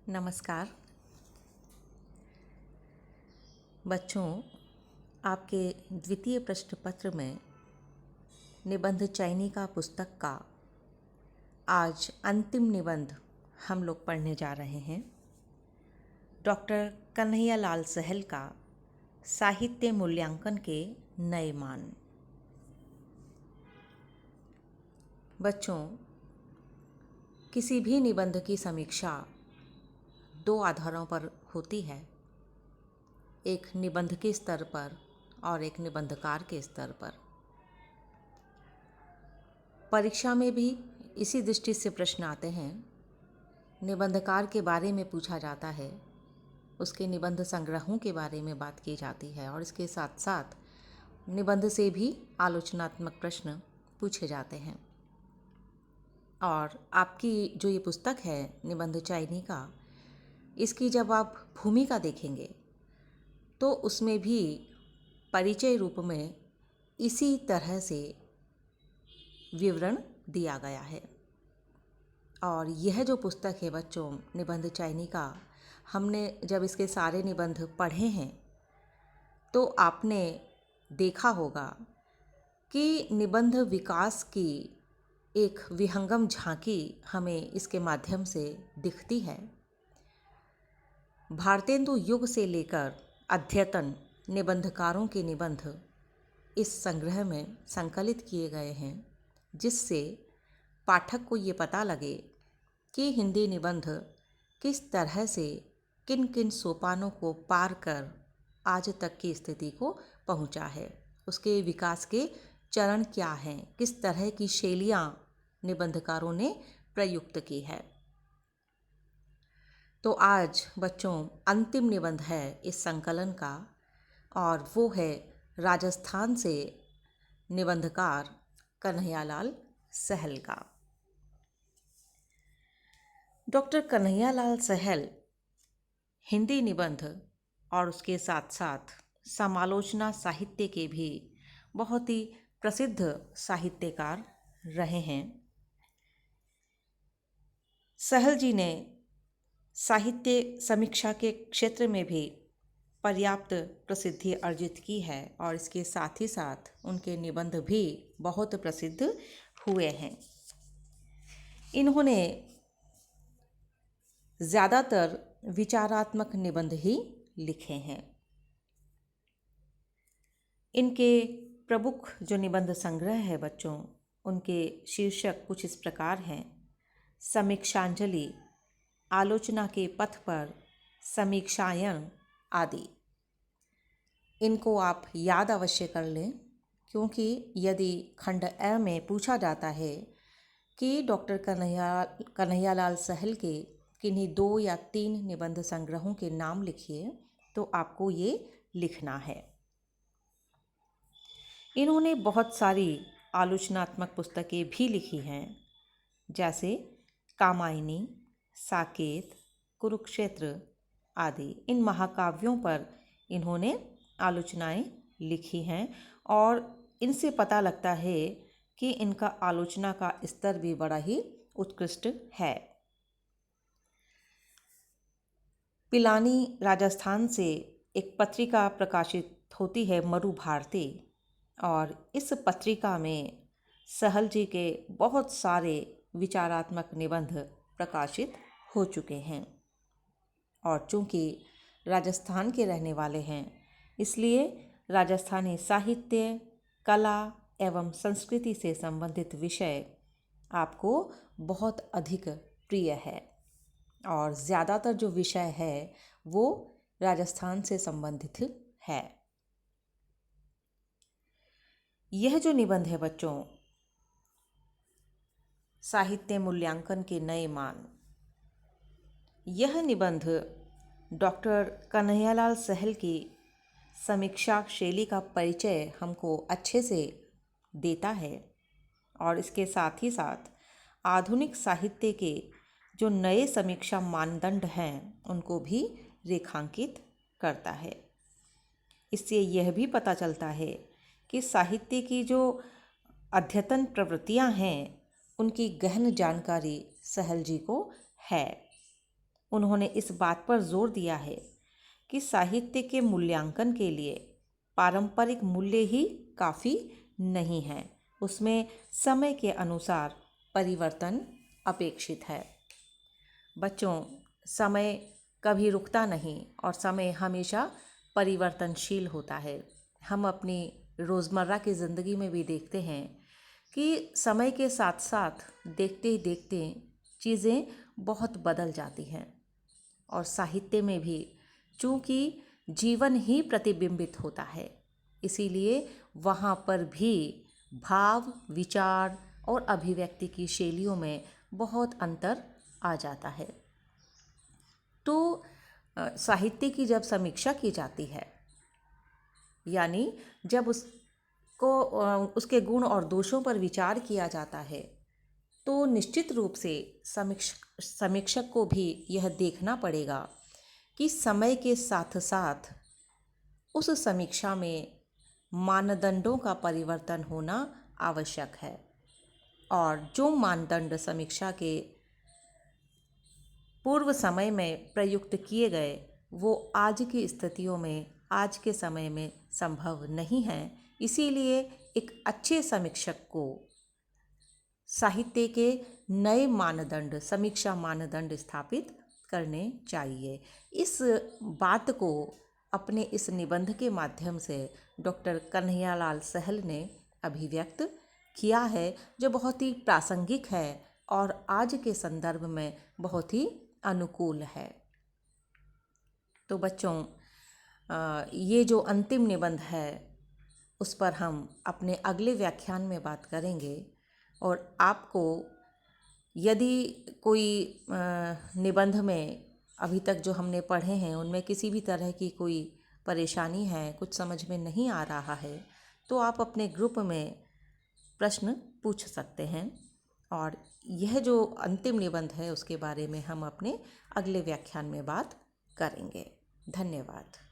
नमस्कार बच्चों, आपके द्वितीय प्रश्न पत्र में निबंध चयनिका पुस्तक का आज अंतिम निबंध हम लोग पढ़ने जा रहे हैं। डॉक्टर कन्हैयालाल सहल का साहित्य मूल्यांकन के नए मान। बच्चों, किसी भी निबंध की समीक्षा दो आधारों पर होती है, एक निबंध के स्तर पर और एक निबंधकार के स्तर पर। परीक्षा में भी इसी दृष्टि से प्रश्न आते हैं। निबंधकार के बारे में पूछा जाता है, उसके निबंध संग्रहों के बारे में बात की जाती है और इसके साथ साथ निबंध से भी आलोचनात्मक प्रश्न पूछे जाते हैं। और आपकी जो ये पुस्तक है निबंध चयनिका, इसकी जब आप भूमिका देखेंगे तो उसमें भी परिचय रूप में इसी तरह से विवरण दिया गया है। और यह जो पुस्तक है बच्चों, निबंध चयनिका, हमने जब इसके सारे निबंध पढ़े हैं तो आपने देखा होगा कि निबंध विकास की एक विहंगम झांकी हमें इसके माध्यम से दिखती है। भारतेंदु युग से लेकर अद्यतन निबंधकारों के निबंध इस संग्रह में संकलित किए गए हैं, जिससे पाठक को ये पता लगे कि हिंदी निबंध किस तरह से किन किन सोपानों को पार कर आज तक की स्थिति को पहुंचा है, उसके विकास के चरण क्या हैं, किस तरह की शैलियाँ निबंधकारों ने प्रयुक्त की है। तो आज बच्चों अंतिम निबंध है इस संकलन का, और वो है राजस्थान से निबंधकार कन्हैयालाल सहल का। डॉक्टर कन्हैयालाल सहल हिंदी निबंध और उसके साथ साथ समालोचना साहित्य के भी बहुत ही प्रसिद्ध साहित्यकार रहे हैं। सहल जी ने साहित्य समीक्षा के क्षेत्र में भी पर्याप्त प्रसिद्धि अर्जित की है और इसके साथ ही साथ उनके निबंध भी बहुत प्रसिद्ध हुए हैं। इन्होंने ज़्यादातर विचारात्मक निबंध ही लिखे हैं। इनके प्रमुख जो निबंध संग्रह है बच्चों, उनके शीर्षक कुछ इस प्रकार हैं: समीक्षांजलि, आलोचना के पथ पर, समीक्षायन आदि। इनको आप याद अवश्य कर लें, क्योंकि यदि खंड अ में पूछा जाता है कि डॉक्टर कन्हैयालाल सहल के किन्हीं 2 या 3 निबंध संग्रहों के नाम लिखिए, तो आपको ये लिखना है। इन्होंने बहुत सारी आलोचनात्मक पुस्तकें भी लिखी हैं, जैसे कामायनी, साकेत, कुरुक्षेत्र आदि। इन महाकाव्यों पर इन्होंने आलोचनाएं लिखी हैं और इनसे पता लगता है कि इनका आलोचना का स्तर भी बड़ा ही उत्कृष्ट है। पिलानी राजस्थान से एक पत्रिका प्रकाशित होती है, मरु भारती, और इस पत्रिका में सहल जी के बहुत सारे विचारात्मक निबंध प्रकाशित हो चुके हैं। और चूंकि राजस्थान के रहने वाले हैं, इसलिए राजस्थानी साहित्य, कला एवं संस्कृति से संबंधित विषय आपको बहुत अधिक प्रिय है और ज़्यादातर जो विषय है वो राजस्थान से संबंधित है। यह जो निबंध है बच्चों, साहित्य मूल्यांकन के नए मान, यह निबंध डॉक्टर कन्हैयालाल सहल की समीक्षा शैली का परिचय हमको अच्छे से देता है और इसके साथ ही साथ आधुनिक साहित्य के जो नए समीक्षा मानदंड हैं उनको भी रेखांकित करता है। इससे यह भी पता चलता है कि साहित्य की जो अद्यतन प्रवृत्तियां हैं उनकी गहन जानकारी सहल जी को है। उन्होंने इस बात पर जोर दिया है कि साहित्य के मूल्यांकन के लिए पारंपरिक मूल्य ही काफ़ी नहीं है, उसमें समय के अनुसार परिवर्तन अपेक्षित है। बच्चों, समय कभी रुकता नहीं और समय हमेशा परिवर्तनशील होता है। हम अपनी रोज़मर्रा की ज़िंदगी में भी देखते हैं कि समय के साथ साथ देखते ही देखते चीज़ें बहुत बदल जाती हैं। और साहित्य में भी चूँकि जीवन ही प्रतिबिंबित होता है, इसीलिए वहाँ पर भी भाव, विचार और अभिव्यक्ति की शैलियों में बहुत अंतर आ जाता है। तो साहित्य की जब समीक्षा की जाती है, यानी जब उसके गुण और दोषों पर विचार किया जाता है, तो निश्चित रूप से समीक्षक को भी यह देखना पड़ेगा कि समय के साथ साथ उस समीक्षा में मानदंडों का परिवर्तन होना आवश्यक है, और जो मानदंड समीक्षा के पूर्व समय में प्रयुक्त किए गए वो आज की स्थितियों में, आज के समय में संभव नहीं है। इसीलिए एक अच्छे समीक्षक को साहित्य के नए मानदंड, समीक्षा मानदंड स्थापित करने चाहिए। इस बात को अपने इस निबंध के माध्यम से डॉक्टर कन्हैयालाल सहल ने अभिव्यक्त किया है, जो बहुत ही प्रासंगिक है और आज के संदर्भ में बहुत ही अनुकूल है। तो बच्चों, ये जो अंतिम निबंध है उस पर हम अपने अगले व्याख्यान में बात करेंगे। और आपको यदि कोई निबंध में अभी तक जो हमने पढ़े हैं उनमें किसी भी तरह की कोई परेशानी है, कुछ समझ में नहीं आ रहा है, तो आप अपने ग्रुप में प्रश्न पूछ सकते हैं। और यह जो अंतिम निबंध है उसके बारे में हम अपने अगले व्याख्यान में बात करेंगे। धन्यवाद।